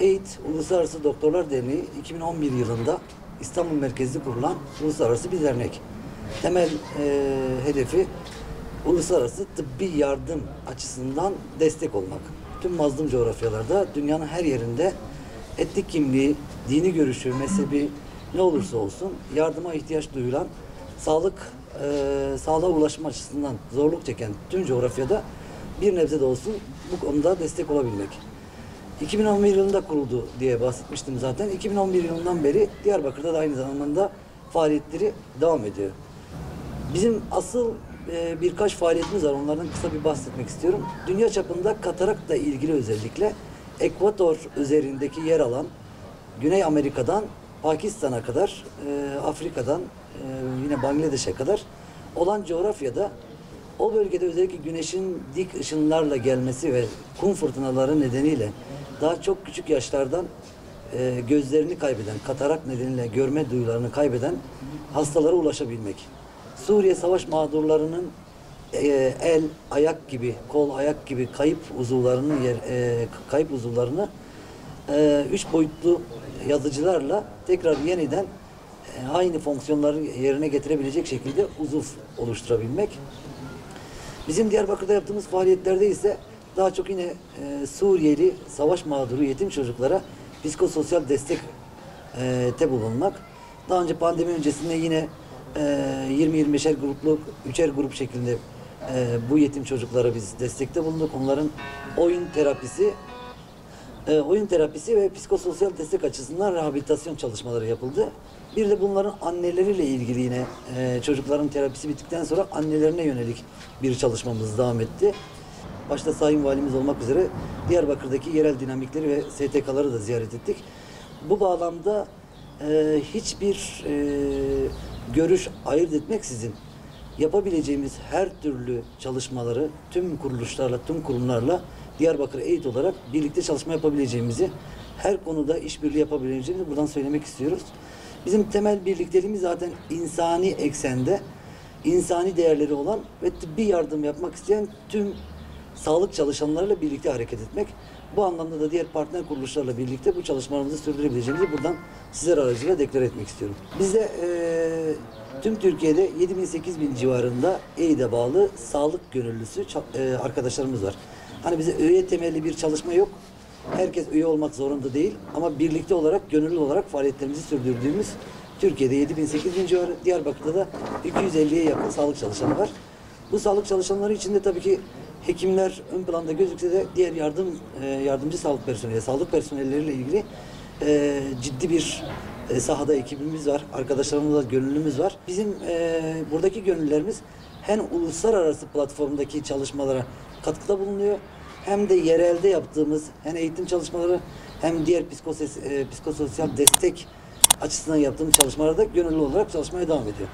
EİT Uluslararası Doktorlar Derneği 2011 yılında İstanbul merkezli kurulan uluslararası bir dernek. Temel hedefi uluslararası tıbbi yardım açısından destek olmak. Tüm mazlum coğrafyalarda, dünyanın her yerinde etnik kimliği, dini görüşü, mezhebi ne olursa olsun yardıma ihtiyaç duyulan, sağlığa ulaşma açısından zorluk çeken tüm coğrafyada bir nebze de olsun bu konuda destek olabilmek. 2011 yılında kuruldu diye bahsetmiştim zaten. 2011 yılından beri Diyarbakır'da da aynı zamanda faaliyetleri devam ediyor. Bizim asıl birkaç faaliyetimiz var. Onlardan kısa bir bahsetmek istiyorum. Dünya çapında katarakla ilgili özellikle Ekvator üzerindeki yer alan Güney Amerika'dan Pakistan'a kadar, Afrika'dan yine Bangladeş'e kadar olan coğrafyada o bölgede özellikle güneşin dik ışınlarla gelmesi ve kum fırtınaları nedeniyle daha çok küçük yaşlardan gözlerini kaybeden, katarak nedeniyle görme duyularını kaybeden hastalara ulaşabilmek. Suriye savaş mağdurlarının el, ayak gibi, kol, ayak gibi kayıp uzuvlarını 3 boyutlu yazıcılarla tekrar yeniden aynı fonksiyonları yerine getirebilecek şekilde uzuv oluşturabilmek. Bizim Diyarbakır'da yaptığımız faaliyetlerde ise daha çok yine Suriyeli savaş mağduru yetim çocuklara psikososyal destekte bulunmak. Daha önce pandemi öncesinde yine 20-25'er grupluk, 3'er grup şeklinde bu yetim çocuklara biz destekte bulunduk. Onların oyun terapisi ve psikososyal destek açısından rehabilitasyon çalışmaları yapıldı. Bir de bunların anneleriyle ilgili yine çocukların terapisi bittikten sonra annelerine yönelik bir çalışmamız devam etti. Başta Sayın Valimiz olmak üzere Diyarbakır'daki yerel dinamikleri ve STK'ları da ziyaret ettik. Bu bağlamda hiçbir görüş ayırt etmeksizin yapabileceğimiz her türlü çalışmaları tüm kuruluşlarla, tüm kurumlarla Diyarbakır EİT olarak birlikte çalışma yapabileceğimizi, her konuda işbirliği yapabileceğimizi buradan söylemek istiyoruz. Bizim temel birlikteliğimiz zaten insani eksende, insani değerleri olan ve tıbbi yardım yapmak isteyen tüm sağlık çalışanlarıyla birlikte hareket etmek. Bu anlamda da diğer partner kuruluşlarla birlikte bu çalışmalarımızı sürdürebileceğimizi buradan sizler aracılığıyla deklar etmek istiyorum. Bizde tüm Türkiye'de 7.000-8.000 civarında EİT'e bağlı sağlık gönüllüsü arkadaşlarımız var. Hani bize üye temelli bir çalışma yok. Herkes üye olmak zorunda değil ama birlikte olarak, gönüllü olarak faaliyetlerimizi sürdürdüğümüz Türkiye'de 7.000-8.000 civarı, Diyarbakır'da da 250'ye yakın sağlık çalışanı var. Bu sağlık çalışanları içinde tabii ki hekimler ön planda gözükse de diğer yardımcı sağlık personelleriyle ilgili ciddi bir sahada ekibimiz var. Arkadaşlarımızla gönüllümüz var. Bizim buradaki gönüllülerimiz hem uluslararası platformdaki çalışmalara katkıda bulunuyor, hem de yerelde yaptığımız hem eğitim çalışmaları hem diğer psikososyal destek açısından yaptığımız çalışmalarda gönüllü olarak çalışmaya devam ediyor.